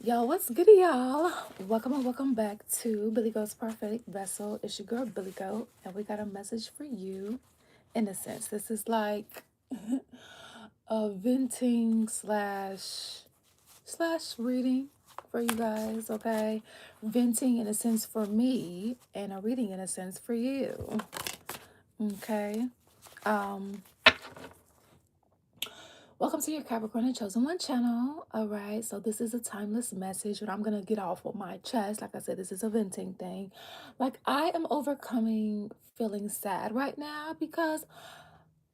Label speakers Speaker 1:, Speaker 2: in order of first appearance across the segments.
Speaker 1: Yo, what's good, y'all? Welcome and welcome back to Billy Goat's Prophetic Vessel. It's your girl, Billy Goat, and we got a message for you. In a sense, this is like a venting slash reading for you guys, okay? Venting in a sense for me, and a reading in a sense for you, okay? Um, Welcome to your Capricorn and Chosen One channel. All right, so this is a timeless message, but I'm gonna get off of my chest. Like I said, this is a venting thing. Like, I am overcoming feeling sad right now because,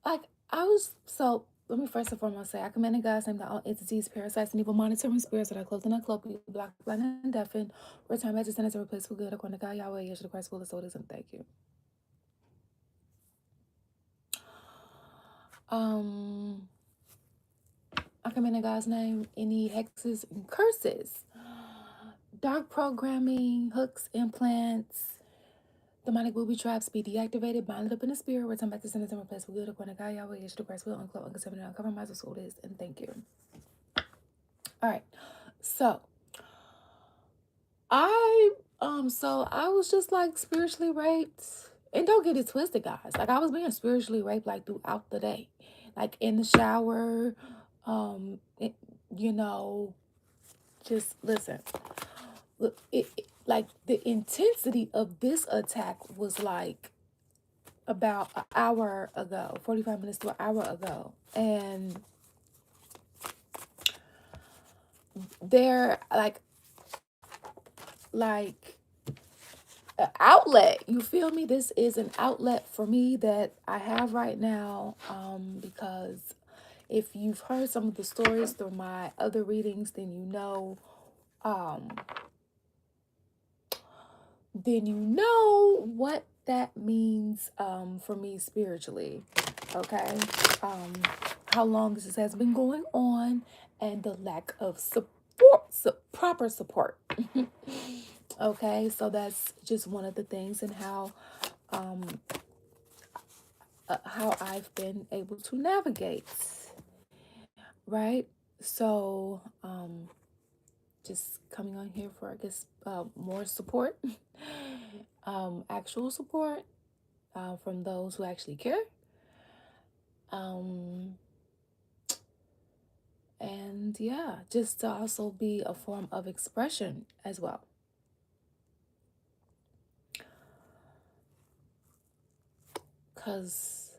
Speaker 1: like, I was so. Let me first and foremost say, I command in God's name that all entities, parasites, and evil monitoring spirits that are clothed in a cloak, be blocked, blind, and deafened, return back to sentence and replace for good, according to God, Yahweh, Yeshua Christ, full of soul, and thank you. Um, I command in God's name any hexes and curses, dark programming, hooks, implants, demonic booby traps be deactivated, binded up in the spirit, return back to sentence and replace with good according to God, Yahweh, Yeshua Christ, will uncloak, uncontaminated, uncompromised, with soul is, and thank you. All right, so I was just like spiritually raped, and don't get it twisted, guys. Like, I was being spiritually raped like throughout the day, like in the shower, it, you know, just listen. Look, like the intensity of this attack was like about an hour ago, 45 minutes to an hour ago. And they're like an outlet. You feel me? This is an outlet for me that I have right now. Because if you've heard some of the stories through my other readings, then um, what that means for me spiritually. Okay. um how long this has been going on, and the lack of proper support. Okay, so that's just one of the things, and um how I've been able to navigate, right? So just coming on here for, I guess, more support, actual support, from those who actually care. Um, and yeah, just to also be a form of expression as well. Because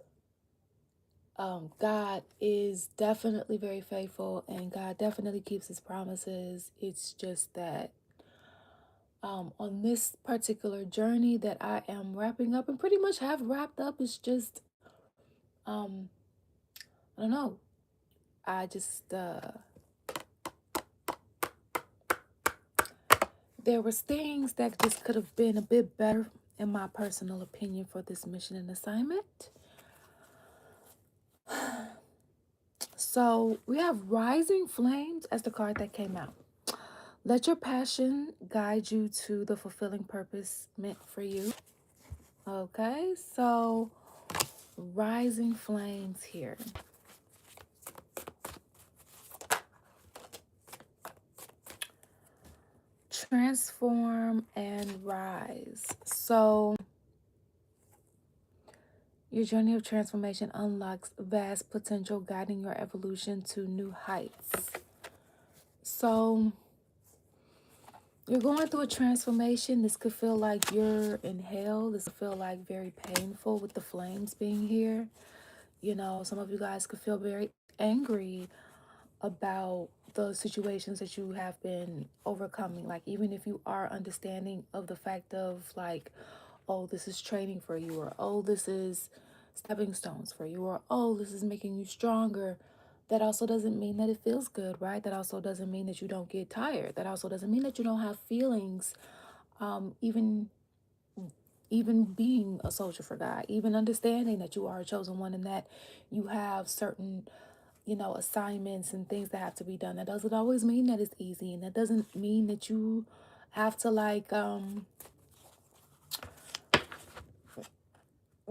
Speaker 1: God is definitely very faithful, and God definitely keeps his promises. It's just that on this particular journey that I am wrapping up and pretty much have wrapped up, it's just, um, I don't know. I just, there was things that just could have been a bit better, in my personal opinion, for this mission and assignment. So we have Rising Flames as the card that came out. Let your passion guide you to the fulfilling purpose meant for you. Okay, so Rising Flames here. Transform and rise. So your journey of transformation unlocks vast potential, guiding your evolution to new heights. So you're going through a transformation. This could feel like you're in hell. This could feel like very painful with the flames being here. You know, some of you guys could feel very angry about the situations that you have been overcoming. Like, even if you are understanding of the fact of, like, oh, this is training for you, or oh, this is stepping stones for you, or oh, this is making you stronger, that also doesn't mean that it feels good, right? That also doesn't mean that you don't get tired. That also doesn't mean that you don't have feelings. Even being a soldier for God, even understanding that you are a chosen one, and that you have certain, assignments and things that have to be done. That doesn't always mean that it's easy, and that doesn't mean that you have to, like,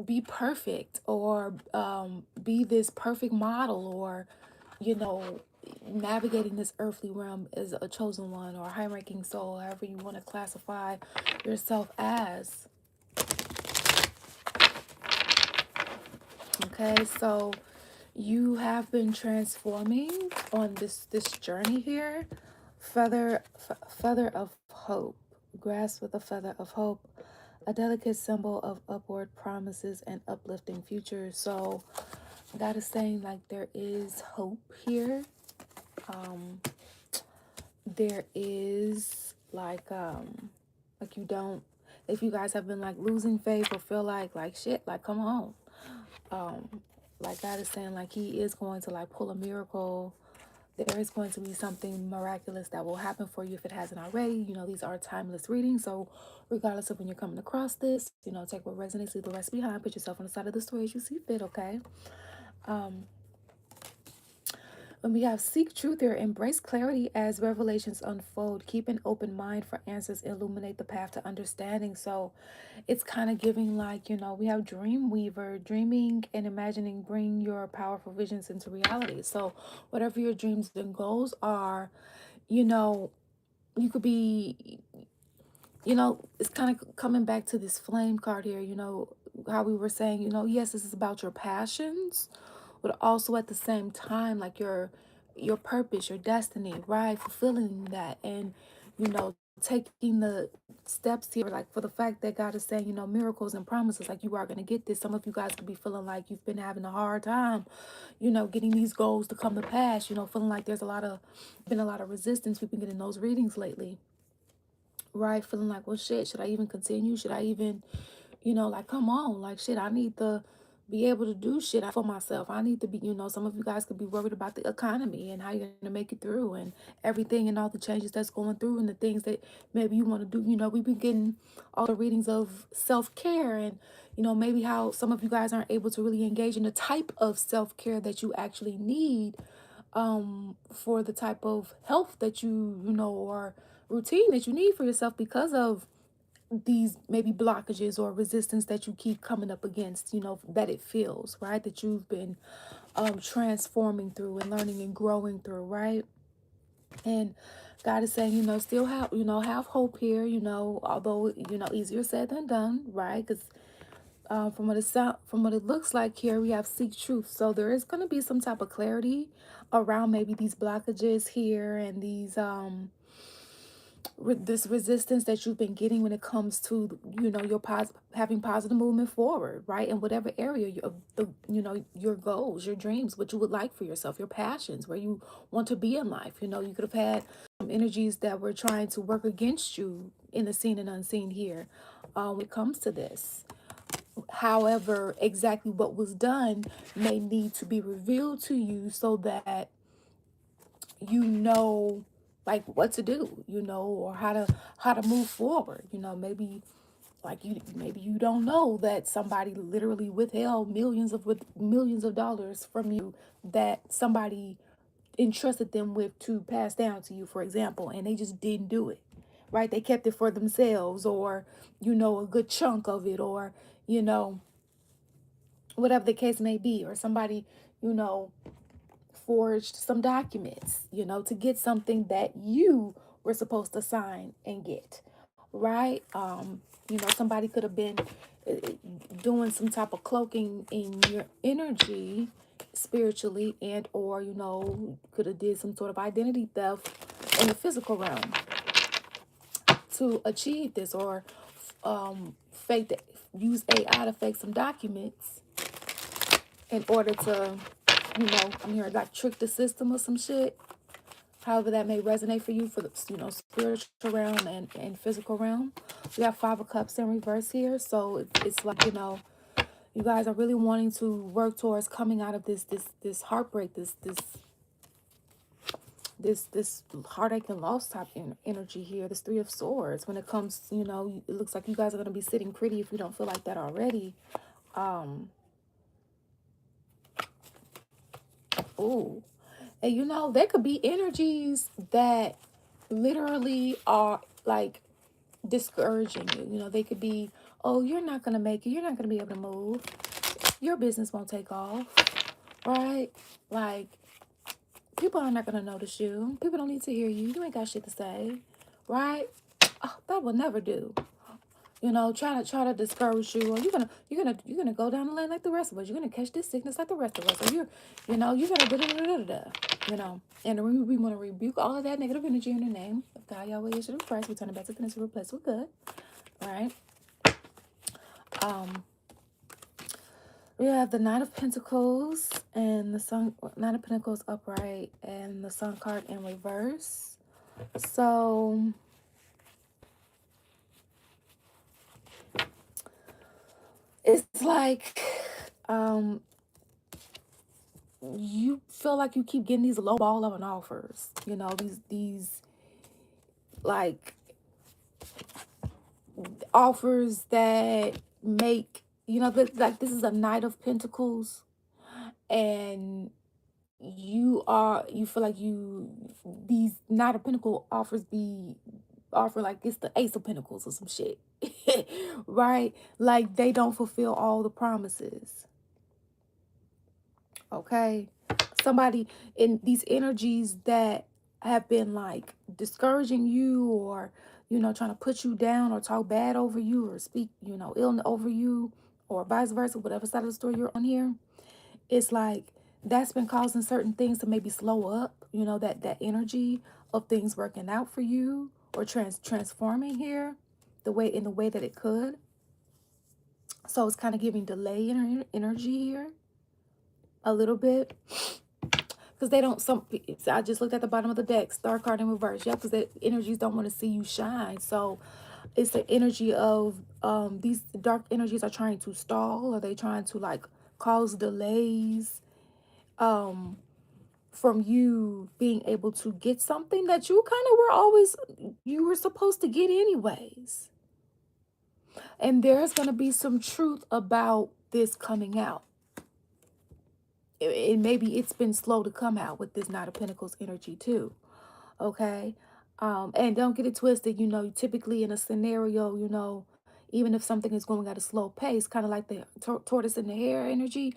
Speaker 1: be perfect, or be this perfect model, or, you know navigating this earthly realm as a chosen one or a high-ranking soul, however you want to classify yourself as. Okay, so you have been transforming on this journey here. Feather of hope. Grass with a feather of hope, a delicate symbol of upward promises and uplifting future. So God is saying like there is hope here. There is like you don't, if you guys have been like losing faith or feel like shit, like come on. Like God is saying like he is going to like pull a miracle. There is going to be something miraculous that will happen for you if it hasn't already. You know, these are timeless readings. So regardless of when you're coming across this, you know, take what resonates, leave the rest behind, put yourself on the side of the story as you see fit, okay? When we have seek truth here, embrace clarity as revelations unfold. Keep an open mind for answers, illuminate the path to understanding. So it's kind of giving like, you know, we have dream weaver, dreaming and imagining, bring your powerful visions into reality. So whatever your dreams and goals are, you know, you could be, you know, it's kind of coming back to this flame card here, you know, how we were saying, you know, yes, this is about your passions, but also at the same time, like your purpose, your destiny, right? Fulfilling that and, you know, taking the steps here, like for the fact that God is saying, you know, miracles and promises, like you are going to get this. Some of you guys could be feeling like you've been having a hard time, you know, getting these goals to come to pass, you know, feeling like there's been a lot of resistance. We've been getting those readings lately, right? Feeling like, well, shit, should I even continue? Should I even, you know, like, come on, like, shit, I need to be able to do shit for myself. I need to be, you know, some of you guys could be worried about the economy and how you're going to make it through and everything and all the changes that's going through and the things that maybe you want to do. You know, we've been getting all the readings of self-care and, you know, maybe how some of you guys aren't able to really engage in the type of self-care that you actually need for the type of health that you know, or routine that you need for yourself because of these maybe blockages or resistance that you keep coming up against, you know, that it feels, right? That you've been transforming through and learning and growing through, right? And God is saying, you know, still have, you know, have hope here, you know, although, you know, easier said than done, right? Because from what it looks like here, we have seek truth. So there is going to be some type of clarity around maybe these blockages here and these this resistance that you've been getting when it comes to, you know, your having positive movement forward, right? In whatever area you know, your goals, your dreams, what you would like for yourself, your passions, where you want to be in life. You know, you could have had some energies that were trying to work against you in the seen and unseen here when it comes to this. However, exactly what was done may need to be revealed to you so that you know like what to do, you know, or how to move forward. You know, maybe like maybe you don't know that somebody literally withheld millions of dollars from you that somebody entrusted them with to pass down to you, for example, and they just didn't do it, right? They kept it for themselves, or, you know, a good chunk of it, or, you know, whatever the case may be, or somebody, you know, forged some documents, you know, to get something that you were supposed to sign and get, right? You know, somebody could have been doing some type of cloaking in your energy spiritually, and or, you know, could have did some sort of identity theft in the physical realm to achieve this, or fake that, use AI to fake some documents in order to, you know, I'm here like trick the system or some shit. However that may resonate for you for the, you know, spiritual realm and physical realm. We have 5 of Cups in reverse here. So it's like, you know, you guys are really wanting to work towards coming out of this heartbreak, this heartache and loss type energy here. This 3 of Swords. When it comes, you know, it looks like you guys are going to be sitting pretty if you don't feel like that already. Ooh. And you know, there could be energies that literally are like discouraging you. You know, they could be, oh, you're not going to make it. You're not going to be able to move. Your business won't take off, right? Like, People are not gonna notice you. People don't need to hear you. You ain't got shit to say, right? Oh, that will never do. You know, try to discourage you, or you're gonna go down the lane like the rest of us. You're gonna catch this sickness like the rest of us, or you're gonna da da da da da. You know, and we want to rebuke all of that negative energy in the name of God, Yahweh, Yeshua Christ. We turn it back to the next replace with good, right? We have the Knight of Pentacles and the Sun. Knight of Pentacles upright and the Sun card in reverse. So it's like you feel like you keep getting these low ball of an offers. You know, these like offers that make, you know, like this is a Knight of Pentacles, and you feel like these Knight of Pentacle offers offer like it's the Ace of Pentacles or some shit. Right? Like they don't fulfill all the promises. Okay? Somebody in these energies that have been like discouraging you, or you know, trying to put you down or talk bad over you or speak, you know, ill over you, or vice versa, whatever side of the story you're on here. It's like that's been causing certain things to maybe slow up, you know, that energy of things working out for you, or transforming here in the way that it could. So it's kind of giving delay in energy here a little bit, because they don't, I just looked at the bottom of the deck, Star card in reverse. Yeah, because the energies don't want to see you shine. So it's the energy of these dark energies are trying to stall, or they trying to like cause delays from you being able to get something that you kind of you were supposed to get anyways. And there's going to be some truth about this coming out. And maybe it's been slow to come out with this Knight of Pentacles energy too. Okay. And don't get it twisted, you know, typically in a scenario, you know, even if something is going at a slow pace, kind of like the tortoise and the hare energy,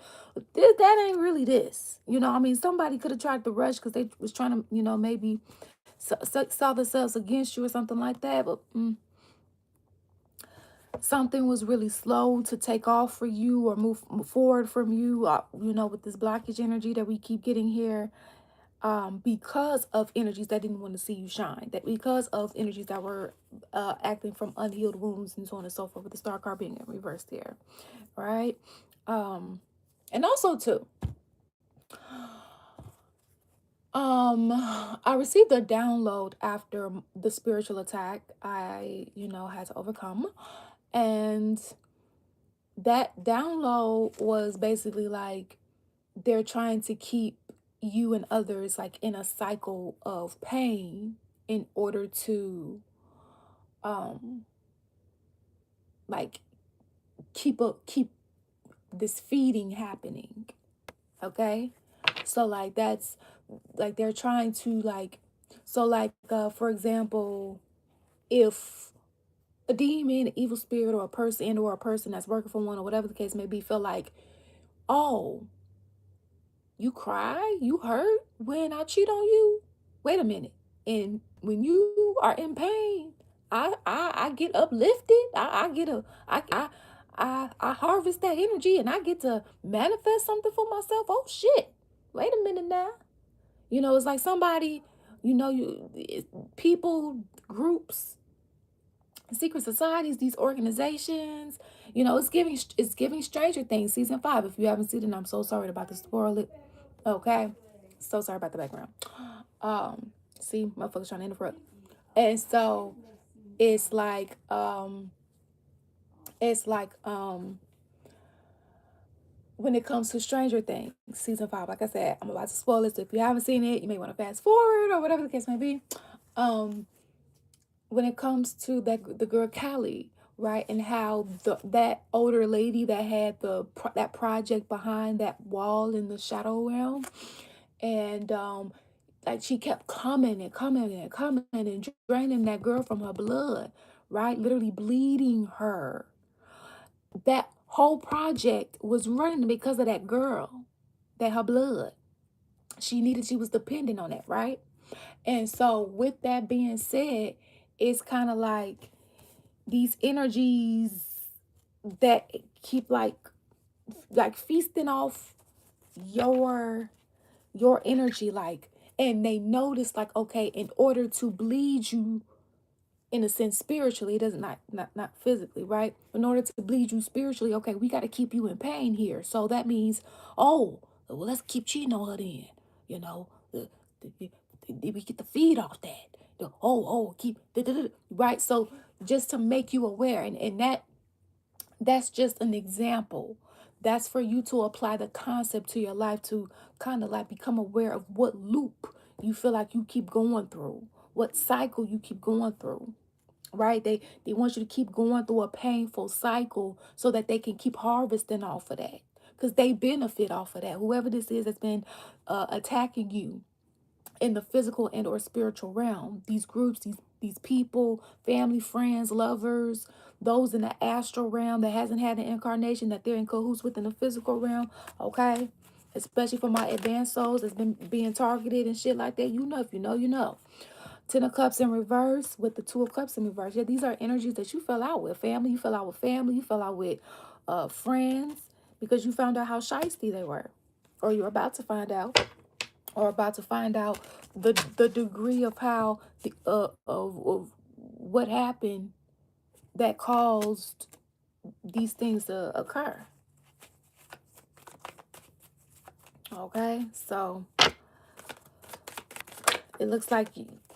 Speaker 1: that ain't really this. You know, I mean, somebody could have tried to rush because they was trying to, you know, maybe saw themselves against you or something like that. But something was really slow to take off for you, or move forward from you, you know, with this blockage energy that we keep getting here. Because of energies that didn't want to see you shine, that because of energies that were acting from unhealed wounds, and so on and so forth, with the Star card being in reverse here, right? And also too, I received a download after the spiritual attack I, you know, had to overcome, and that download was basically like they're trying to keep you and others like in a cycle of pain in order to like keep this feeding happening. Okay? So like that's like they're trying to like, so like for example, if a demon, an evil spirit, or a person that's working for one, or whatever the case may be, feel like, oh, you cry, you hurt when I cheat on you. Wait a minute. And when you are in pain, I get uplifted. I get a I harvest that energy, and I get to manifest something for myself. Oh shit. Wait a minute now. You know, it's like somebody, you know, people, groups, secret societies, these organizations, you know, it's giving Stranger Things season 5. If you haven't seen it, I'm so sorry about to spoil it. Okay. So sorry about the background. See, motherfuckers trying to interrupt. And so it's like, it's like, when it comes to Stranger Things, season 5, like I said, I'm about to spoil it. So if you haven't seen it, you may want to fast forward or whatever the case may be. When it comes to the girl Callie, right, and how that older lady that had that project behind that wall in the shadow realm, and like she kept coming and coming and coming and draining that girl from her blood, right, literally bleeding her. That whole project was running because of that girl, that her blood. She was dependent on that, right? And so with that being said, it's kind of like these energies that keep like feasting off your energy, like, and they notice like, okay, in order to bleed you in a sense spiritually, it doesn't not physically, right? In order to bleed you spiritually, okay, we got to keep you in pain here. So that means, oh, well, let's keep cheating on her then, you know, we get the feed off that. Keep right. So just to make you aware, and that's just an example. That's for you to apply the concept to your life, to kind of like become aware of what loop you feel like you keep going through, what cycle you keep going through, right? They want you to keep going through a painful cycle so that they can keep harvesting off of that, because they benefit off of that. Whoever this is that's been attacking you in the physical and or spiritual realm, these groups, these people, family, friends, lovers, those in the astral realm that hasn't had an incarnation, that they're in cahoots with in the physical realm, okay? Especially for my advanced souls that's been being targeted and shit like that. You know, if you know, you know. Ten of Cups in reverse with the Two of Cups in reverse. Yeah, these are energies that you fell out with. Family, you fell out with family. You fell out with friends because you found out how shysty they were. Or you're about to find out. Or about to find out the degree of how, of what happened that caused these things to occur. Okay? So it looks like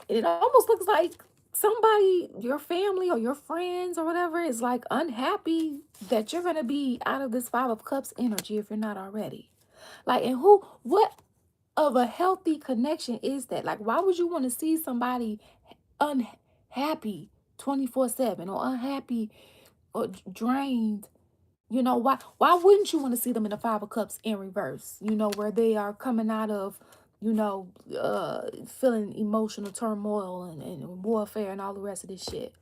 Speaker 1: it almost looks like somebody, your family or your friends or whatever, is like unhappy that you're going to be out of this Five of Cups energy if you're not already. Like, and what of a healthy connection is that? Like, why would you want to see somebody unhappy 24/7 or unhappy or drained? You know, why wouldn't you want to see them in the Five of Cups in reverse? You know, where they are coming out of, feeling emotional turmoil and warfare and all the rest of this shit.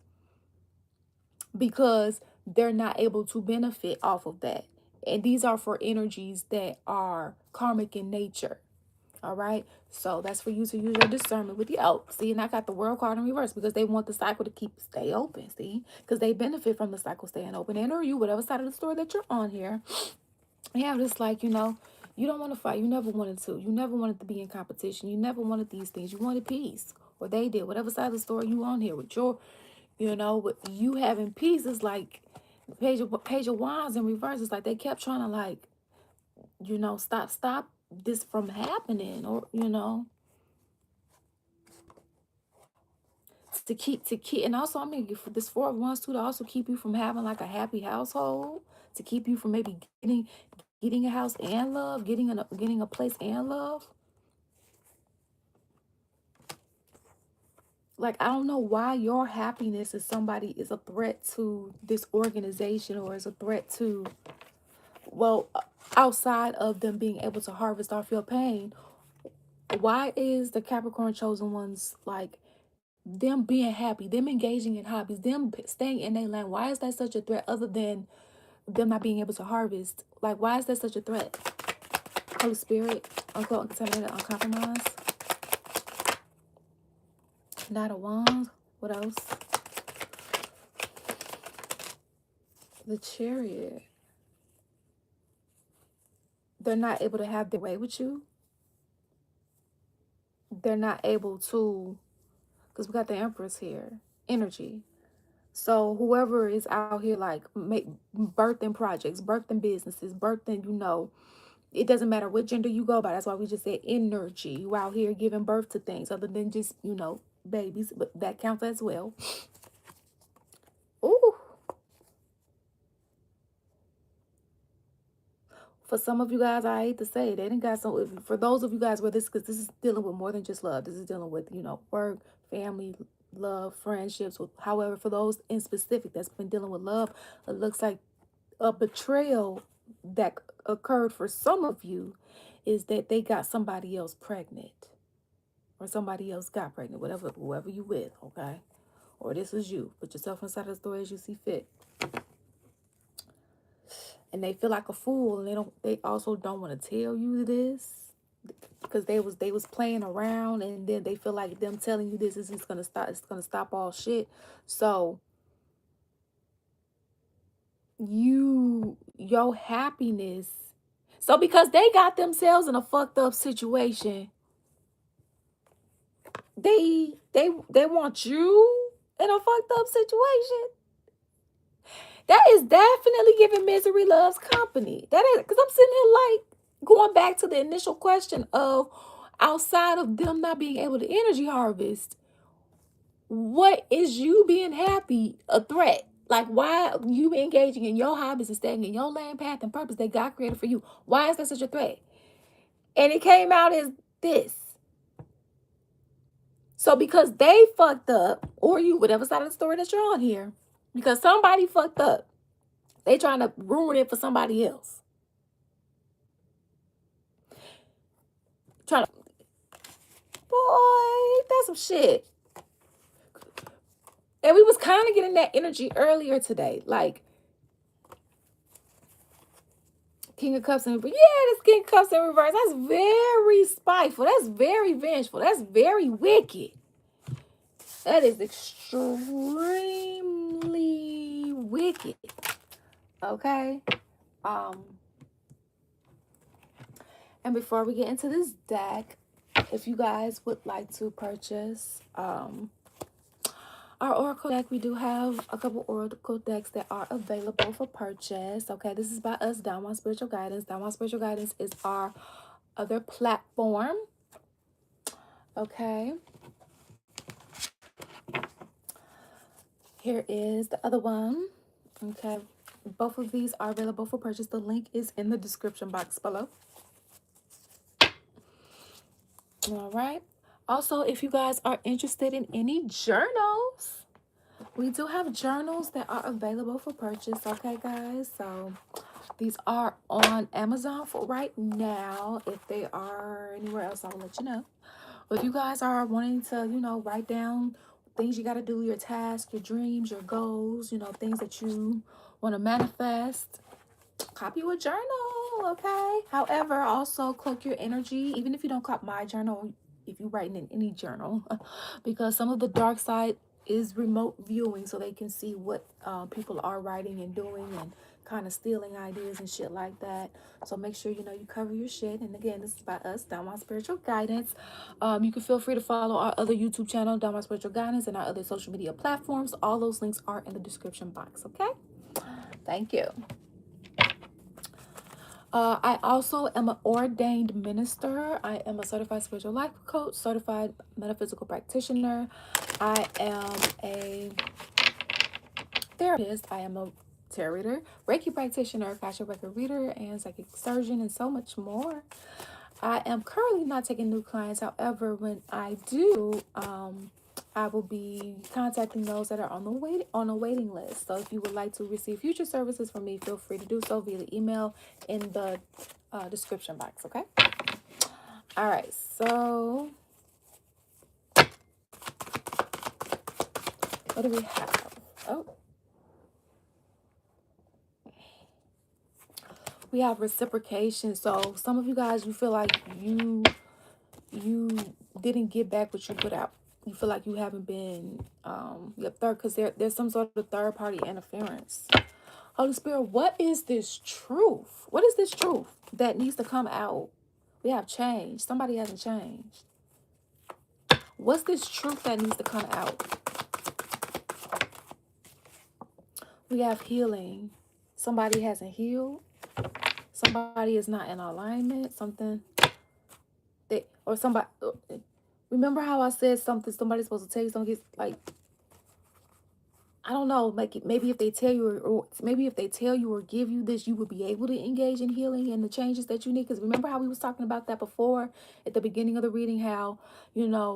Speaker 1: Because they're not able to benefit off of that. And these are for energies that are karmic in nature. All right. So that's for you to use your discernment with the oak. See, and I got the world card in reverse because they want the cycle to stay open. See, because they benefit from the cycle staying open. And or you, whatever side of the story that you're on here. Yeah, just like, you don't want to fight. You never wanted to. You never wanted to be in competition. You never wanted these things. You wanted peace. Or they did. Whatever side of the story you on here with your, with you having peace is like page of wands in reverse. It's like they kept trying to like, stop this from happening, or to keep, and also I'm gonna give this Four of Wands too, to also keep you from having like a happy household, to keep you from maybe getting a house and love, getting a place and love. Like, I don't know why your happiness is a threat to this organization, or is a threat to, well, outside of them being able to harvest off your pain. Why is the Capricorn chosen ones like them being happy, them engaging in hobbies, them staying in their land? Why is that such a threat, other than them not being able to harvest? Like, why is that such a threat? Holy Spirit, unquote, uncontaminated, uncompromised. Knight of Wands. What else? The Chariot. They're not able to have their way with you. They're not able to, because we got the Empress here, energy. So whoever is out here like birthing projects, birthing businesses, birthing, it doesn't matter what gender you go by. That's why we just said energy. You out here giving birth to things other than just, babies, but that counts as well. Ooh. For some of you guys, I hate to say it, they didn't got some. For those of you guys where because this is dealing with more than just love. This is dealing with, work, family, love, friendships. However, for those in specific that's been dealing with love, it looks like a betrayal that occurred for some of you is that they got somebody else pregnant, or somebody else got pregnant, whoever you with, okay? Or this is you. Put yourself inside the story as you see fit. And they feel like a fool, and they also don't want to tell you this. because they was playing around, and then they feel like them telling you this is gonna stop. It's gonna stop all shit. So your happiness. So because they got themselves in a fucked up situation, they want you in a fucked up situation. That is definitely giving misery loves company. That is, because I'm sitting here like going back to the initial question of, outside of them not being able to energy harvest, what is you being happy a threat? Like, why you engaging in your hobbies and staying in your lane, path, and purpose that God created for you? Why is that such a threat? And it came out as this. So because they fucked up, or you, whatever side of the story that you're on here, because somebody fucked up, they trying to ruin it for somebody else. Trying to, boy, that's some shit. And we was kind of getting that energy earlier today. Like, King of Cups in reverse. Yeah, this King of Cups in reverse. That's very spiteful. That's very vengeful. That's very wicked. That is extremely wicked. Okay? And before we get into this deck, if you guys would like to purchase our oracle deck, we do have a couple oracle decks that are available for purchase. Okay, this is by us, Downward Spiritual Guidance. Downward Spiritual Guidance is our other platform. Okay. Here is the other one. Okay. Both of these are available for purchase. The link is in the description box below. All right. Also, if you guys are interested in any journals, we do have journals that are available for purchase. Okay, guys. So these are on Amazon for right now. If they are anywhere else, I will let you know. But if you guys are wanting to, write down things you got to do, your tasks, your dreams, your goals, things that you want to manifest, copy a journal, okay? However, also cloak your energy, even if you don't copy my journal, if you're writing in any journal, because some of the dark side is remote viewing, so they can see what people are writing and doing and kind of stealing ideas and shit like that. So make sure you cover your shit. And again, this is by us, Downward Spiritual Guidance. You can feel free to follow our other YouTube channel, Downward Spiritual Guidance, and our other social media platforms. All those links are in the description box. Okay, thank you. I also am an ordained minister. I am a certified spiritual life coach, certified metaphysical practitioner. I am a therapist. I am a tarot reader, Reiki practitioner, Akashic record reader, and psychic surgeon, and so much more. I am currently not taking new clients. However, when I do, I will be contacting those that are on a waiting list. So if you would like to receive future services from me, feel free to do so via the email in the description box. Okay. All right. So what do we have? Oh, we have reciprocation. So some of you guys, you feel like you didn't get back what you put out. You feel like you haven't been your third, because there's some sort of third party interference. Holy Spirit, what is this truth? What is this truth that needs to come out? We have changed. Somebody hasn't changed. What's this truth that needs to come out? We have healing. Somebody hasn't healed. Somebody is not in alignment. Something that, or somebody. Remember how I said something? Somebody's supposed to tell you something. Like, I don't know, like maybe if they tell you, or maybe if they tell you or give you this, you would be able to engage in healing and the changes that you need. Because remember how we was talking about that before at the beginning of the reading, how,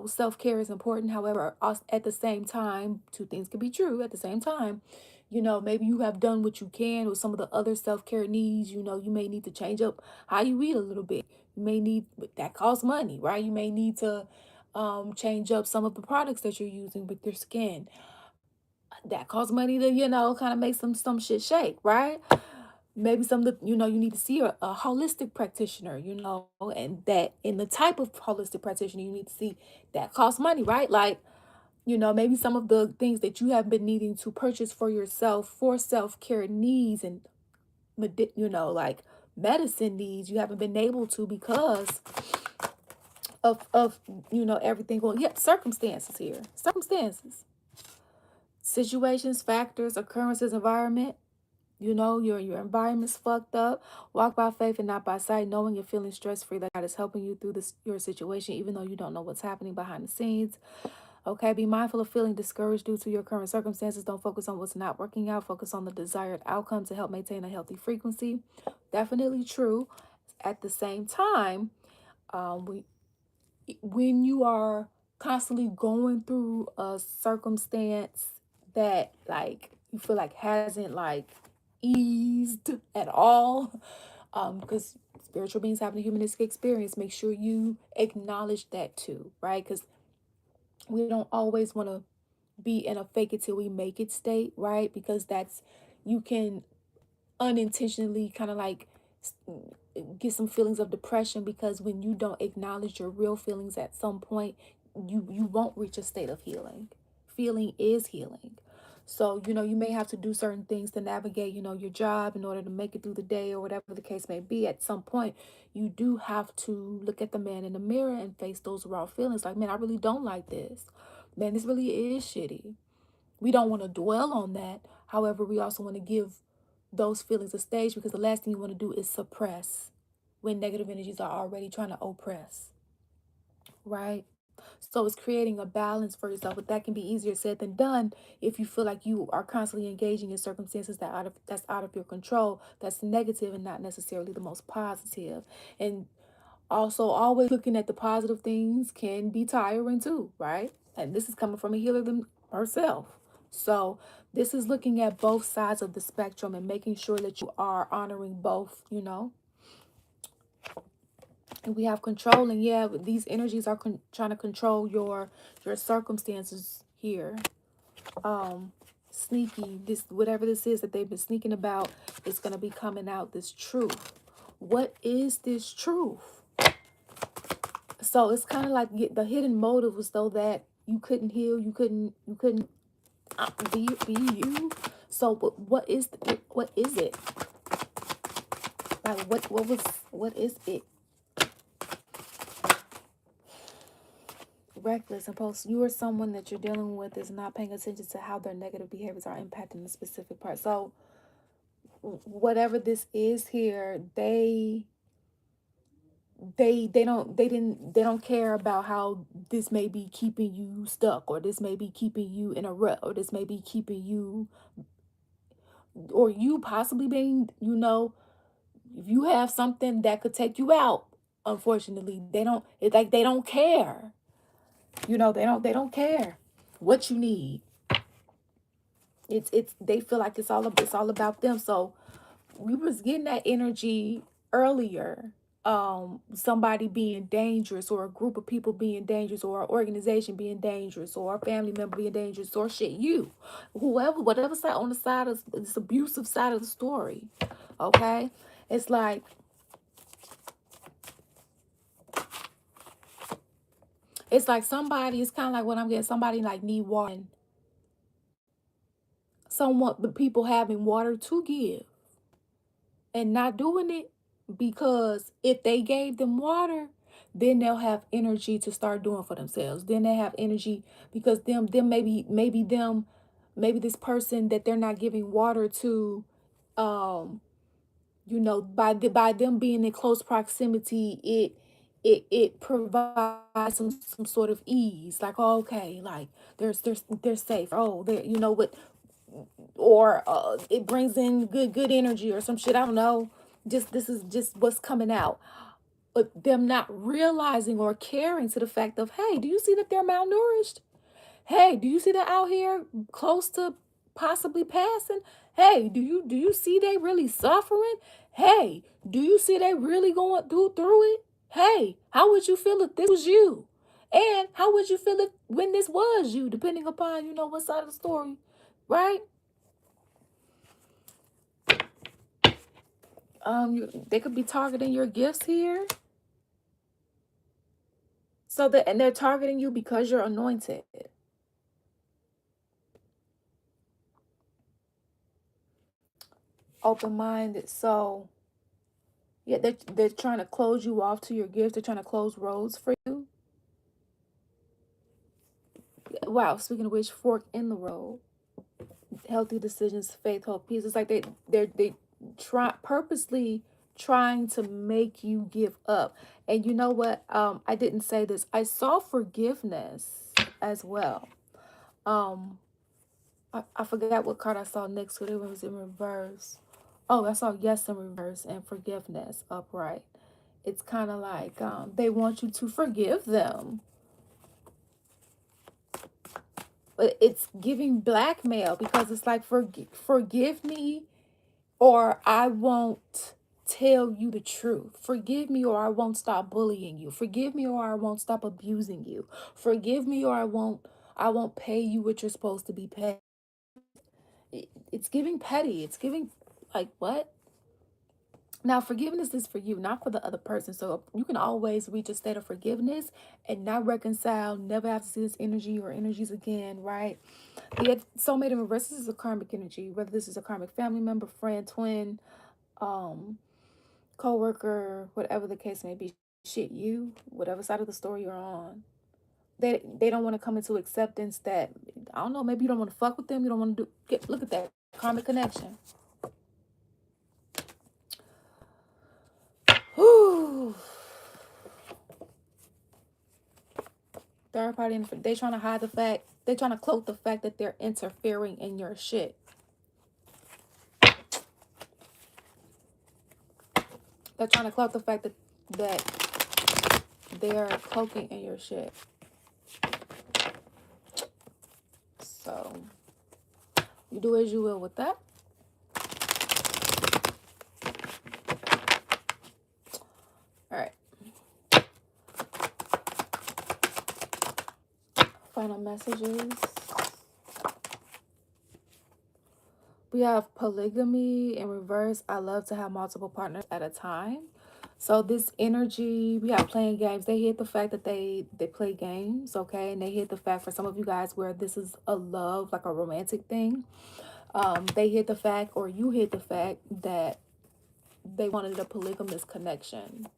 Speaker 1: self-care is important. However, at the same time, two things can be true at the same time. Maybe you have done what you can with some of the other self-care needs. You may need to change up how you eat a little bit. You may need, that costs money, right? You may need to change up some of the products that you're using with your skin. That costs money to, kind of make some shit shake, right? maybe some of the, you need to see a holistic practitioner, and that in the type of holistic practitioner you need to see that costs money, right? Like, maybe some of the things that you have been needing to purchase for yourself for self-care needs and, like medicine needs, you haven't been able to because of everything going. Yep, circumstances here. Circumstances, situations, factors, occurrences, environment. Your environment's fucked up. Walk by faith and not by sight, knowing you're feeling stress-free, that God is helping you through your situation, even though you don't know what's happening behind the scenes. Okay, be mindful of feeling discouraged due to your current circumstances. Don't focus on what's not working out. Focus on the desired outcome to help maintain a healthy frequency. Definitely true. At the same time, when you are constantly going through a circumstance that like you feel like hasn't like eased at all, because spiritual beings having a humanistic experience, make sure you acknowledge that too, right? Because we don't always want to be in a fake it till we make it state, right? Because that's, you can unintentionally kind of like get some feelings of depression, because when you don't acknowledge your real feelings at some point, you won't reach a state of healing. Feeling is healing. So, you may have to do certain things to navigate, your job in order to make it through the day or whatever the case may be. At some point, you do have to look at the man in the mirror and face those raw feelings. Like, man, I really don't like this. Man, this really is shitty. We don't want to dwell on that. However, we also want to give those feelings a stage, because the last thing you want to do is suppress when negative energies are already trying to oppress, right? So it's creating a balance for yourself, but that can be easier said than done if you feel like you are constantly engaging in circumstances that's out of your control, that's negative and not necessarily the most positive. And also, always looking at the positive things can be tiring too, right? And this is coming from a healer herself. So this is looking at both sides of the spectrum and making sure that you are honoring both. And we have control, and yeah, these energies are trying to control your circumstances here. Sneaky, this, whatever this is that they've been sneaking about, is going to be coming out, this truth. What is this truth? So it's kind of like the hidden motive was though that you couldn't heal, you couldn't be you. So what is it? Like what is it? Reckless, impulsive. You or someone that you're dealing with is not paying attention to how their negative behaviors are impacting a specific part. So whatever this is here, they don't care about how this may be keeping you stuck, or this may be keeping you in a rut, or this may be keeping you, or you possibly being, if you have something that could take you out. Unfortunately, it's like they don't care. They don't care what you need. It's they feel like it's all about them. So we was getting that energy earlier. Somebody being dangerous, or a group of people being dangerous, or an organization being dangerous, or a family member being dangerous, or shit, whatever side, on the side of this abusive side of the story. Okay, it's like somebody, it's kind of like what I'm getting, somebody like need water, somewhat the people having water to give and not doing it, because if they gave them water, then they'll have energy to start doing for themselves. Then they have energy, because maybe this person that they're not giving water to, um by them being in close proximity, it provides some sort of ease, like, oh, okay, like they're safe, oh, they're, what, or it brings in good energy or some shit, I don't know. Just, this is just what's coming out. But them not realizing or caring to the fact of, hey, do you see that they're malnourished? Hey, do you see that out here close to possibly passing? Hey, do you see they really suffering? Hey, do you see they really going through it? Hey, how would you feel if this was you? And how would you feel if when this was you, depending upon, what side of the story, right? They could be targeting your gifts here. So that, and they're targeting you because you're anointed. Open-minded. So yeah, they're trying to close you off to your gifts. They're trying to close roads for you. Wow, speaking of which, fork in the road. Healthy decisions, faith, hope, peace. It's like they try purposely trying to make you give up. And you know what? I didn't say this. I saw forgiveness as well. I forgot what card I saw next to it. It was in reverse. Oh, I saw yes in reverse and forgiveness upright. It's kind of like they want you to forgive them. But it's giving blackmail because it's like, forgive me or I won't tell you the truth. Forgive me or I won't stop bullying you. Forgive me or I won't stop abusing you. Forgive me or I won't pay you what you're supposed to be paid. It's giving petty. It's giving like what? Now, forgiveness is for you, not for the other person. So you can always reach a state of forgiveness and not reconcile, never have to see this energy or energies again, right? The soulmate in reverse, this is a karmic energy, whether this is a karmic family member, friend, twin, co-worker, whatever the case may be. Shit, you, whatever side of the story you're on. They don't want to come into acceptance that, I don't know, maybe you don't want to fuck with them. You don't want to look at that karmic connection. Whew. Third party, they trying to hide the fact, they're trying to cloak the fact that they're interfering in your shit. They're trying to cloak the fact that they're cloaking in your shit. So you do as you will with that. All right. Final messages. We have polygamy in reverse. I love to have multiple partners at a time. So this energy, we have playing games. They hit the fact that they play games, okay? And they hit the fact for some of you guys where this is a love, like a romantic thing. They hit the fact, or you hit the fact that they wanted a polygamous connection.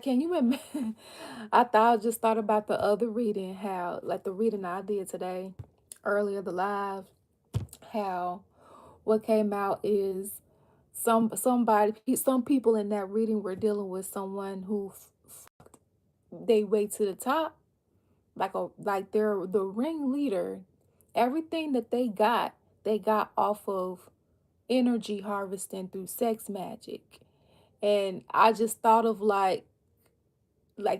Speaker 1: Can you imagine? I just thought about the other reading, how like the reading I did today, earlier, the live, how what came out is some people in that reading were dealing with someone who they way to the top, like they're the ringleader. Everything that they got off of energy harvesting through sex magic. And I just thought of like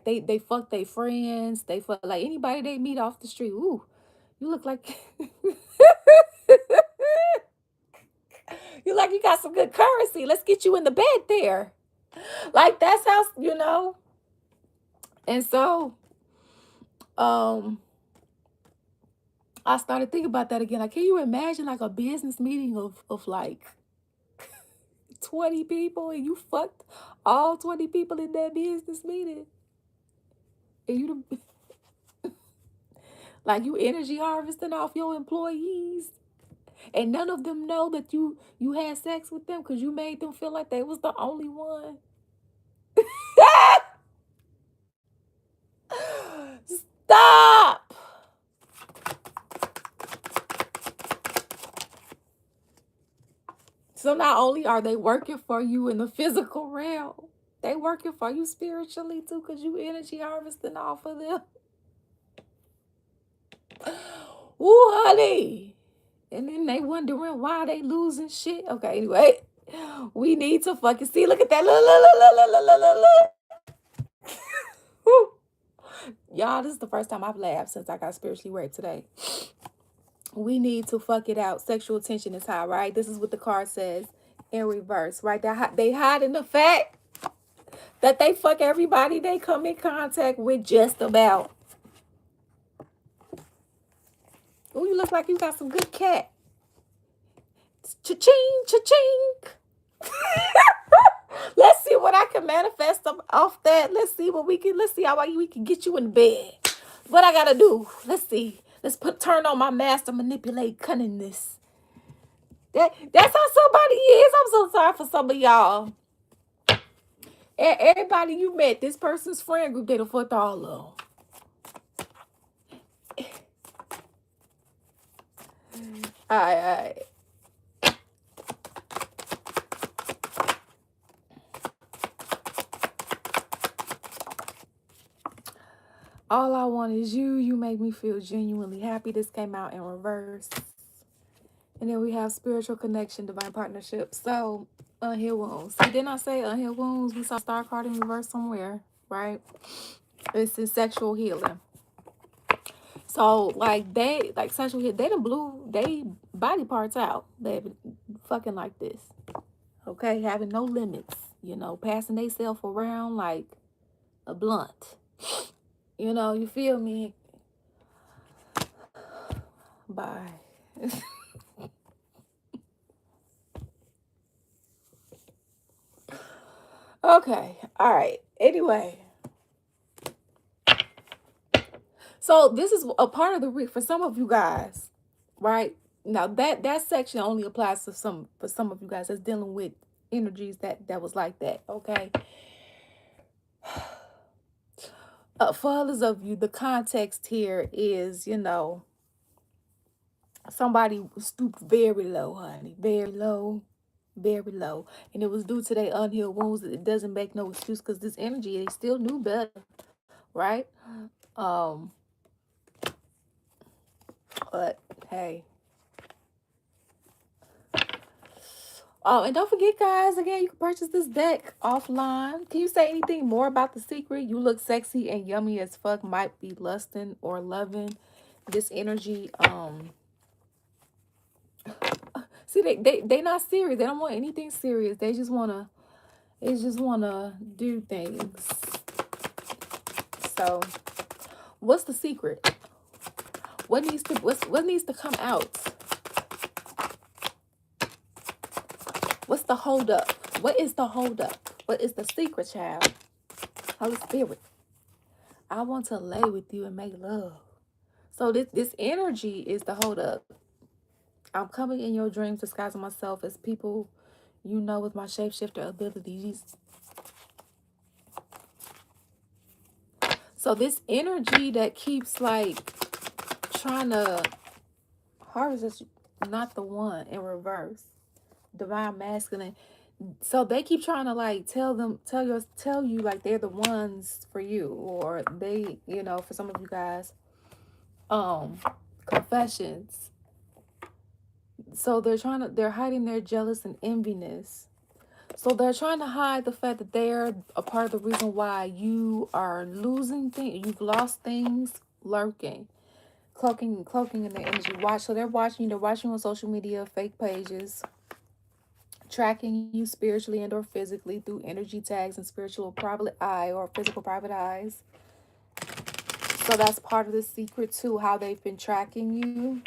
Speaker 1: they fuck their friends, they fuck like anybody they meet off the street. Ooh, you look like you like you got some good currency. Let's get you in the bed there. Like that's how, you know. And so I started thinking about that again. Like, can you imagine like a business meeting of like 20 people and you fucked all 20 people in that business meeting? And you like you energy harvesting off your employees. And none of them know that you had sex with them because you made them feel like they was the only one. Stop. So not only are they working for you in the physical realm, they working for you spiritually too, because you energy harvesting off of them. Ooh, honey. And then they wondering why they losing shit. Okay, anyway. We need to fucking see. Look at that. Look. Y'all, this is the first time I've laughed since I got spiritually raped today. We need to fuck it out. Sexual tension is high, right? This is what the card says in reverse, right? They hiding the fact that they fuck everybody they come in contact with just about. Oh, you look like you got some good cat. Cha-ching, cha-ching. Let's see what I can manifest off that. Let's see how we can get you in bed. What I gotta do. Let's see. Let's turn on my master manipulate cunningness. That's how somebody is. I'm so sorry for some of y'all. Everybody you met, this person's friend group, they done fucked all of them. All right. All I want is you. You make me feel genuinely happy. This came out in reverse. And then we have spiritual connection, divine partnership. So, unhealed wounds. See, didn't I say unhealed wounds? We saw star card in reverse somewhere, right? It's in sexual healing. So, like sexual healing, they done blew they body parts out. They fucking like this. Okay? Having no limits. You know, passing themselves around like a blunt. You know, you feel me? Bye. Okay. All right. Anyway. So this is a part of the for some of you guys, right? Now that section only applies to some of you guys that's dealing with energies that was like that, okay? For others of you, the context here is, you know, somebody stooped very low, honey, very low, very low, and it was due to their unhealed wounds. It doesn't make no excuse because this energy, they still knew better, right? But hey. Oh, and don't forget, guys, again, you can purchase this deck offline. Can you say anything more about the secret? You look sexy and yummy as fuck. Might be lusting or loving this energy. See, they not serious. They don't want anything serious. They just wanna do things. So, what's the secret? What needs to come out? What's the hold up? What is the hold up? What is the secret, child? Holy Spirit, I want to lay with you and make love. So this energy is the hold up. I'm coming in your dreams disguising myself as people you know with my shapeshifter abilities. So this energy that keeps like trying to harvest is not the one in reverse. Divine masculine. So they keep trying to like tell you like they're the ones for you, or they, you know, for some of you guys, confessions. So they're hiding their jealous and enviness. So they're trying to hide the fact that they're a part of the reason why you are losing things. You've lost things, lurking, cloaking in their energy. So they're watching you on social media, fake pages, tracking you spiritually and or physically through energy tags and spiritual private eye or physical private eyes. So that's part of the secret too, how they've been tracking you,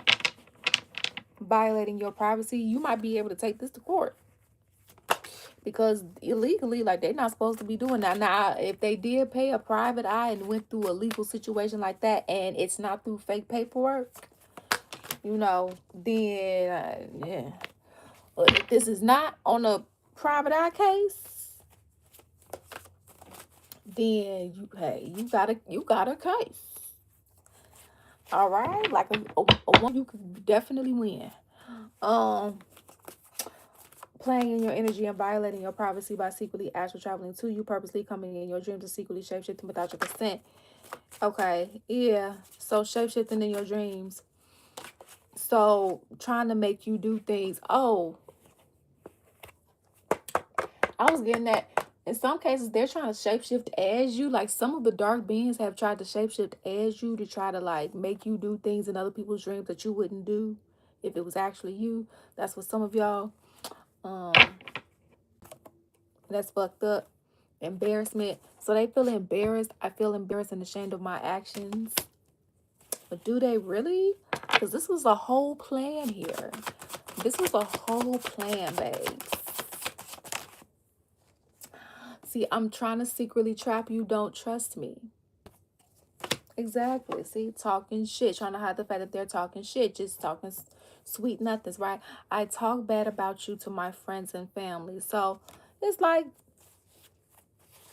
Speaker 1: violating your privacy. You might be able to take this to court. Because illegally, like, they're not supposed to be doing that. Now, if they did pay a private eye and went through a legal situation like that, and it's not through fake paperwork, you know, then, yeah. But if this is not on a private eye case, then, you got a case. All right? Like, a one you could definitely win. Playing in your energy and violating your privacy by secretly astral traveling to you, purposely coming in your dreams and secretly shapeshifting without your consent. Okay, yeah. So shapeshifting in your dreams. So trying to make you do things. Oh, I was getting that. In some cases, they're trying to shapeshift as you. Like, some of the dark beings have tried to shapeshift as you to try to like make you do things in other people's dreams that you wouldn't do if it was actually you. That's what some of y'all. That's fucked up. Embarrassment. So they feel embarrassed. I feel embarrassed and ashamed of my actions. But do they really? Because this was a whole plan here. This was a whole plan, babes. See, I'm trying to secretly trap you. Don't trust me. Exactly. See, talking shit, trying to hide the fact that they're talking shit, just talking sweet nothings, right? I talk bad about you to my friends and family. So it's like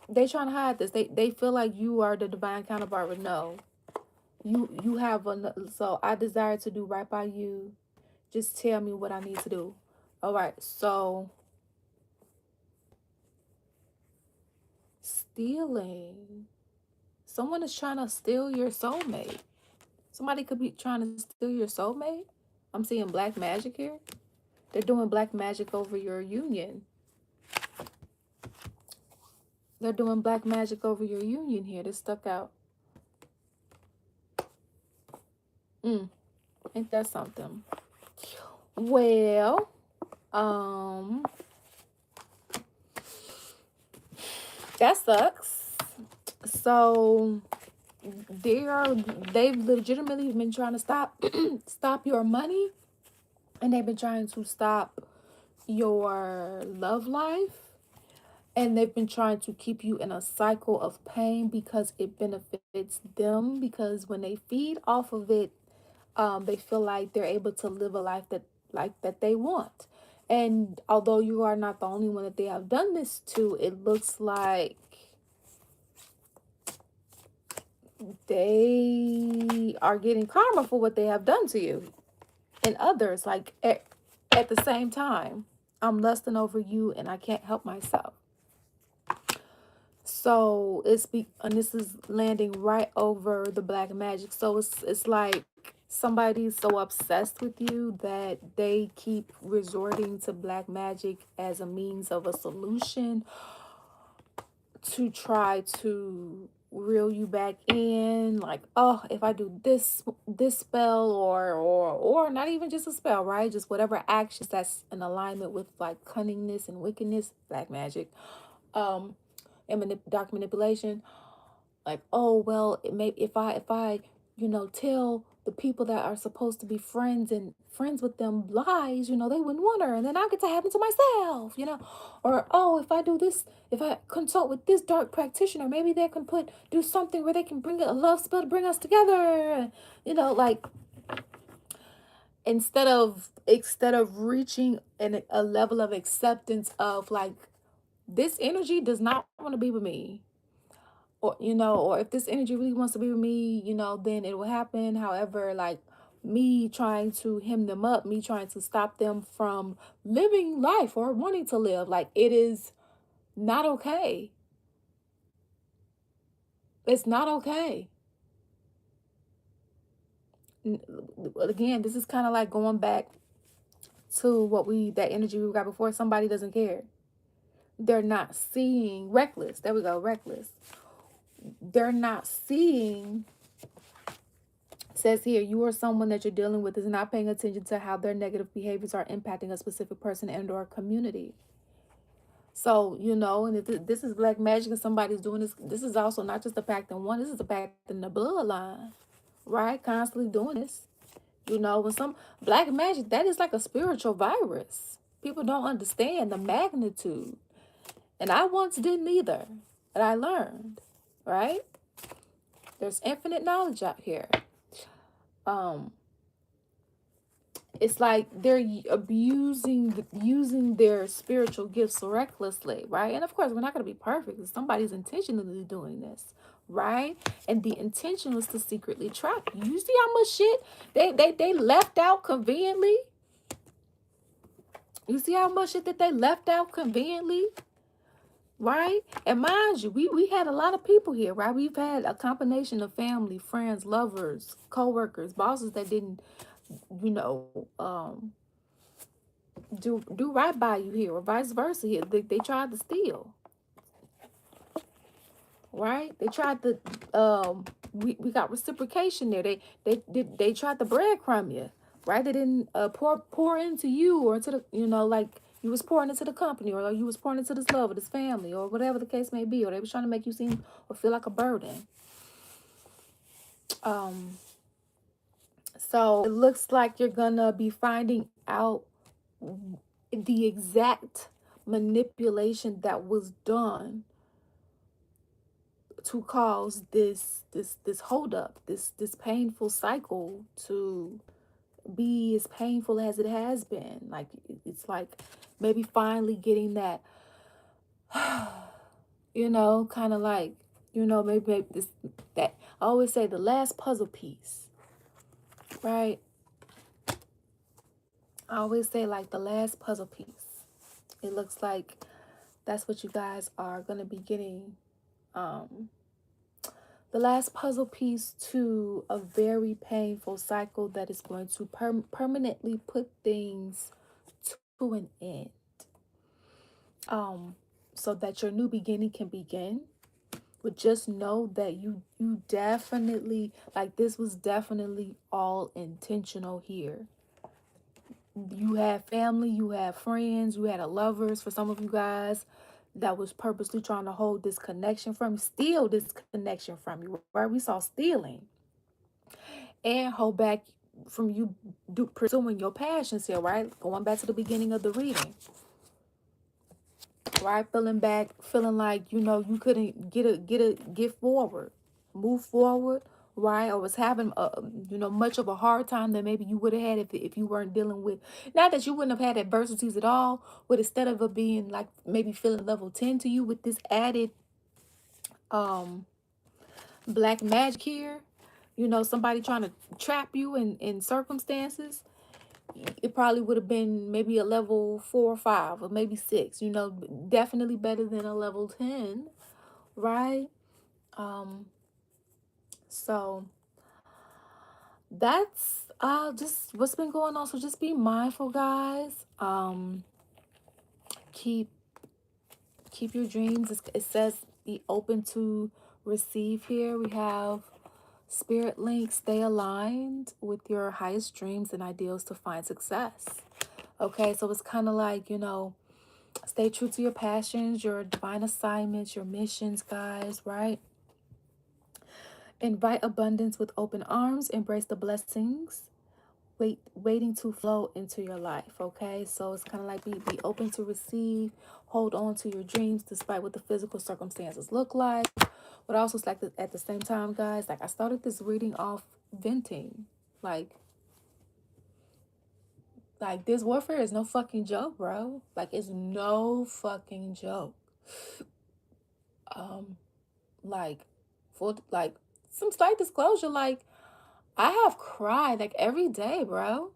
Speaker 1: they trying to hide this. They feel like you are the divine counterpart. But no, you have a. So I desire to do right by you. Just tell me what I need to do. All right. So stealing. Someone is trying to steal your soulmate. Somebody could be trying to steal your soulmate. I'm seeing black magic here. They're doing black magic over your union. They're doing black magic over your union here. This stuck out. Ain't that something? Well, that sucks. So they've legitimately been trying to stop your money, and they've been trying to stop your love life, and they've been trying to keep you in a cycle of pain because it benefits them, because when they feed off of it, they feel like they're able to live a life that they want. And although you are not the only one that they have done this to, it looks like they are getting karma for what they have done to you and others, like at the same time. I'm lusting over you and I can't help myself. So and this is landing right over the black magic. So it's like somebody's so obsessed with you that they keep resorting to black magic as a means of a solution to try to reel you back in. Like, oh, if I do this spell, or not even just a spell, right? Just whatever actions that's in alignment with like cunningness and wickedness, black magic, and dark manipulation. Like, oh well, it may if I tell the people that are supposed to be friends with them lies, they wouldn't want her, and then I get to happen to myself, or oh, if I do this, if I consult with this dark practitioner, maybe they can do something where they can bring a love spell to bring us together, like instead of reaching a level of acceptance of like, this energy does not want to be with me, or if this energy really wants to be with me, then it will happen. However, like, me trying to hem them up, me trying to stop them from living life or wanting to live, like, it is not okay. It's not okay. Again, this is kind of like going back to that energy we got before. Somebody doesn't care. They're not seeing reckless. There we go, reckless. They're not seeing. Says here, you or someone that you're dealing with is not paying attention to how their negative behaviors are impacting a specific person and or community. So, and if this is black magic and somebody's doing this is also not just a pact in one, this is a pact in the bloodline, right? Constantly doing this. When some black magic, that is like a spiritual virus. People don't understand the magnitude. And I once didn't either, but I learned, right? There's infinite knowledge out here. It's like they're using their spiritual gifts recklessly, right? And of course, we're not going to be perfect. Somebody's intentionally doing this, right? And the intention was to secretly trap you. You see how much shit they left out conveniently? You see how much shit that they left out conveniently? Right? And mind you, we had a lot of people here, right? We've had a combination of family, friends, lovers, co-workers, bosses that didn't, do right by you here, or vice versa here. They tried to steal. Right? They tried to we got reciprocation there. They tried to breadcrumb you. Right? They didn't pour into you, or into the, like you was pouring into the company, or like you was pouring into this love or this family, or whatever the case may be, or they was trying to make you seem or feel like a burden. So it looks like you're gonna be finding out the exact manipulation that was done to cause this hold up, this painful cycle to be as painful as it has been. Like it's like maybe finally getting that kind of like, maybe this, that I always say, the last puzzle piece, right? I always say like the last puzzle piece. It looks like that's what you guys are going to be getting. The last puzzle piece to a very painful cycle that is going to permanently put things to an end. So that your new beginning can begin. But just know that you definitely, like, this was definitely all intentional here. You had family, you had friends, you had a lovers for some of you guys that was purposely trying to hold this connection from you, steal this connection from you, right? We saw stealing and hold back from you pursuing your passions here, right? Going back to the beginning of the reading, right? Feeling like, you couldn't get forward, move forward, right? Or was having much of a hard time than maybe you would have had if you weren't dealing with, not that you wouldn't have had adversities at all, but instead of it being like maybe feeling level 10 to you with this added black magic here, somebody trying to trap you in circumstances, it probably would have been maybe a level 4 or 5 or maybe 6, definitely better than a level 10, right? So that's just what's been going on. So just be mindful, guys. Keep your dreams. It says be open to receive here. We have Spirit Link, stay aligned with your highest dreams and ideals to find success. Okay, so it's kind of like, stay true to your passions, your divine assignments, your missions, guys, right? Invite abundance with open arms, embrace the blessings waiting to flow into your life. Okay, so it's kind of like be open to receive, hold on to your dreams despite what the physical circumstances look like. But also it's like at the same time, guys, like I started this reading off venting, like this warfare is no fucking joke, bro. Like it's no fucking joke. Like for like some slight disclosure, like I have cried like every day, bro,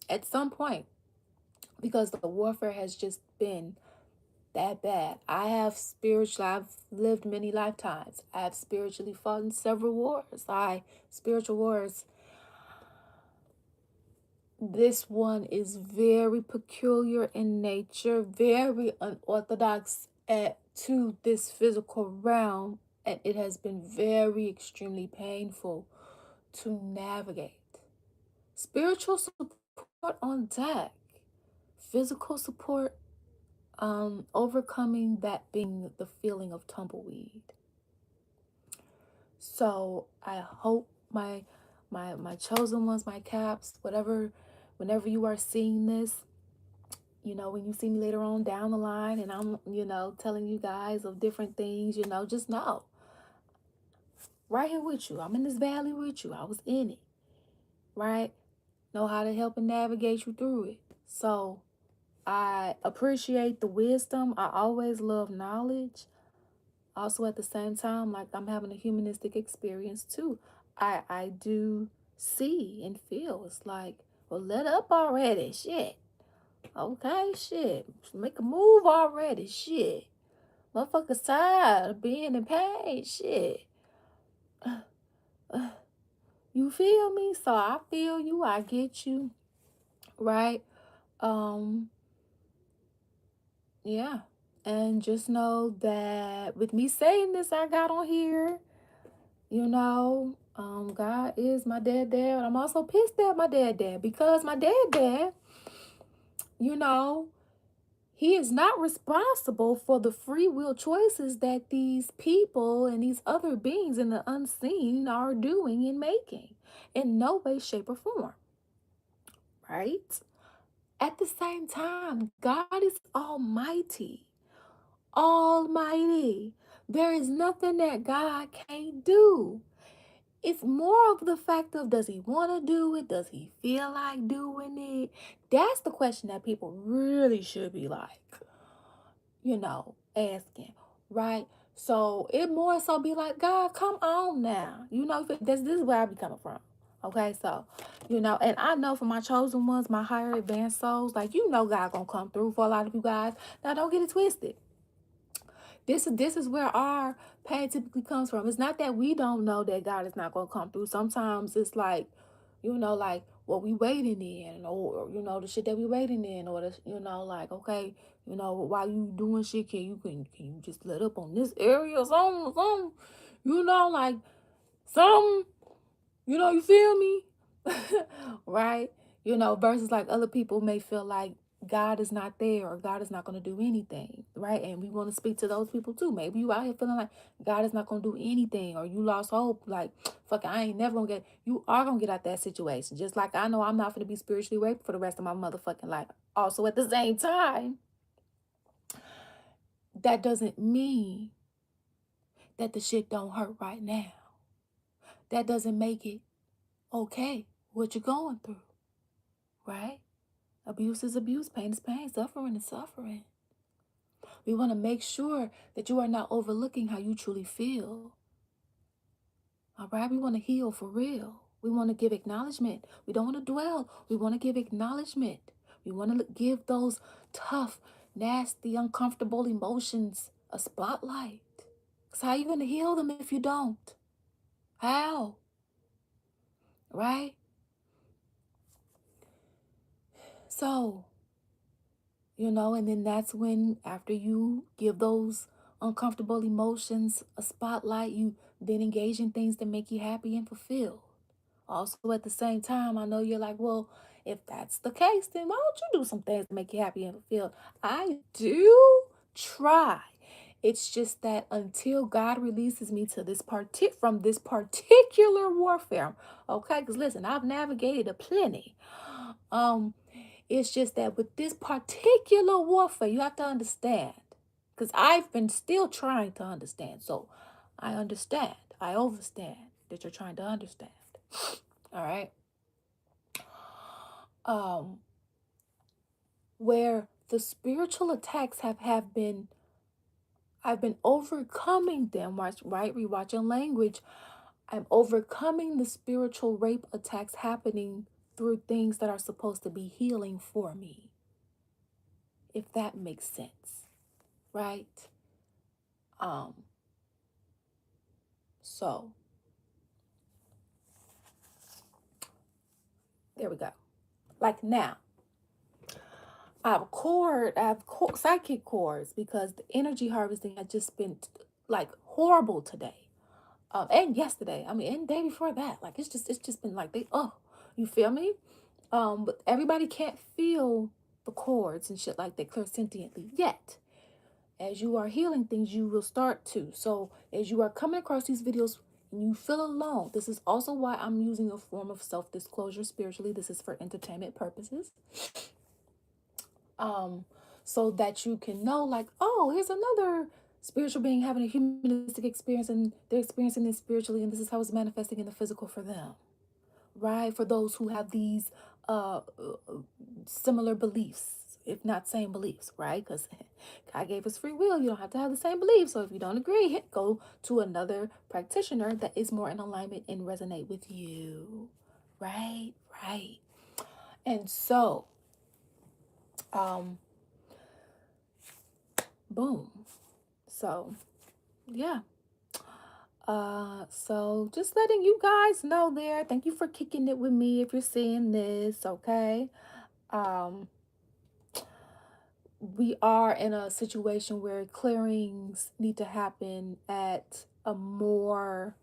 Speaker 1: at some point, because the warfare has just been that bad. I've lived many lifetimes. I have spiritually fought in several wars. Spiritual wars. This one is very peculiar in nature, very unorthodox to this physical realm, and it has been very extremely painful to navigate. Spiritual support on deck, physical support, overcoming that being the feeling of tumbleweed. So I hope my chosen ones, my caps, whenever you are seeing this, when you see me later on down the line and I'm, telling you guys of different things, just know, right here with you. I'm in this valley with you. I was in it, right? Know how to help and navigate you through it. So I appreciate the wisdom. I always love knowledge. Also at the same time, like I'm having a humanistic experience too. I do see and feel. It's like, well, let up already. Shit. Okay, shit. Make a move already. Shit. Motherfuckers tired of being in pain. Shit. You feel me? So I feel you. I get you. Right? Yeah. And just know that with me saying this, I got on here, God is my dad. I'm also pissed at my dad because my dad, he is not responsible for the free will choices that these people and these other beings in the unseen are doing and making. in no way, shape, or form, right? At the same time, God is almighty, almighty. There is nothing that God can't do. It's more of the fact of, does he want to do it? Does he feel like doing it? That's the question that people really should be like, asking, right? So it more so be like, God, come on now. This is where I be coming from. Okay, so, and I know for my chosen ones, my higher advanced souls, like, God gonna come through for a lot of you guys. Now, don't get it twisted. This is where our pain typically comes from. It's not that we don't know that God is not gonna come through. Sometimes it's like, like what we waiting in, or the shit that we waiting in, or like, okay, while you doing shit, can you just let up on this area or something, like some, you feel me? Right? Versus like other people may feel like God is not there or God is not going to do anything, right? And we want to speak to those people too. Maybe you out here feeling like God is not going to do anything, or you lost hope, like, fuck, I ain't never going to you are going to get out that situation. Just like I know I'm not going to be spiritually raped for the rest of my motherfucking life. Also, at the same time, that doesn't mean that the shit don't hurt right now. That doesn't make it okay what you're going through, right? Abuse is abuse, pain is pain, suffering is suffering. We want to make sure that you are not overlooking how you truly feel. All right? We want to heal for real. We want to give acknowledgement. We don't want to dwell. We want to give acknowledgement. We want to give those tough, nasty, uncomfortable emotions a spotlight. Because how are you going to heal them if you don't? How? Right? So, and then that's when, after you give those uncomfortable emotions a spotlight, you then engage in things that make you happy and fulfilled. Also, at the same time, I know you're like, well, if that's the case, then why don't you do some things to make you happy and fulfilled? I do try. It's just that until God releases me to from this particular warfare, okay? Because listen, I've navigated a plenty. It's just that with this particular warfare, you have to understand, because I've been still trying to understand. So I understand. I understand that you're trying to understand. All right. Where the spiritual attacks have been, I've been overcoming them, right? Rewatching language. I'm overcoming the spiritual rape attacks happening through things that are supposed to be healing for me. If that makes sense, right? So there we go. Like now, I have psychic cords because the energy harvesting had just been like horrible today. And yesterday, and the day before that. Like it's just been like you feel me? But everybody can't feel the cords and shit like that clairsentiently yet. As you are healing things, you will start to. So as you are coming across these videos and you feel alone, this is also why I'm using a form of self-disclosure spiritually. This is for entertainment purposes. So that you can know, like, oh, here's another spiritual being having a humanistic experience, and they're experiencing this spiritually, and this is how it's manifesting in the physical for them, right? For those who have these similar beliefs, if not same beliefs, right? Because God gave us free will. You don't have to have the same beliefs. So if you don't agree, go to another practitioner that is more in alignment and resonate with you, right? Right. And so, boom. So, yeah. So just letting you guys know there. Thank you for kicking it with me if you're seeing this, okay? We are in a situation where clearings need to happen at a more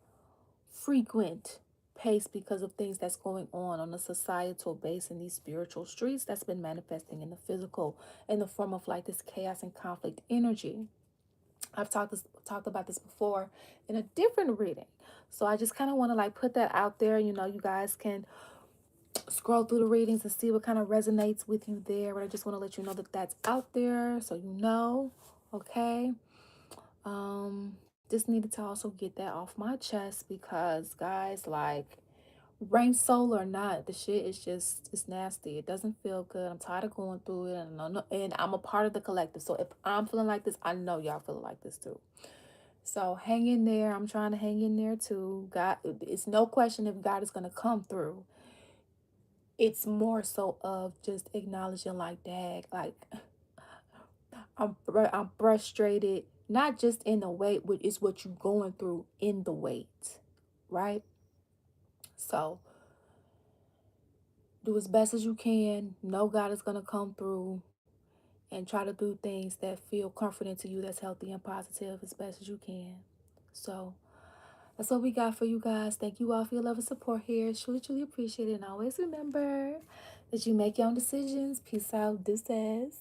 Speaker 1: frequent pace because of things that's going on a societal base in these spiritual streets that's been manifesting in the physical in the form of like this chaos and conflict energy. I've talked about this before in a different reading. So I just kind of want to like put that out there. You know, you guys can scroll through the readings and see what kind of resonates with you there. But I just want to let you know that that's out there so you know. Okay. Um just needed to also get that off my chest because guys, like, rain soul or not, the shit is just, it's nasty. It doesn't feel good. I'm tired of going through it, and and I'm a part of the collective. So if I'm feeling like this, I know y'all feeling like this too. So hang in there. I'm trying to hang in there too. God, it's no question if God is gonna come through. It's more so of just acknowledging, like, dag, like, I'm frustrated, not just in the weight, but it's what you're going through in the weight, right? So do as best as you can. Know God is gonna come through, and try to do things that feel comforting to you, that's healthy and positive, as best as you can. So that's what we got for you guys. Thank you all for your love and support here. It's truly, truly appreciated. And always remember that you make your own decisions. Peace out. Deuces.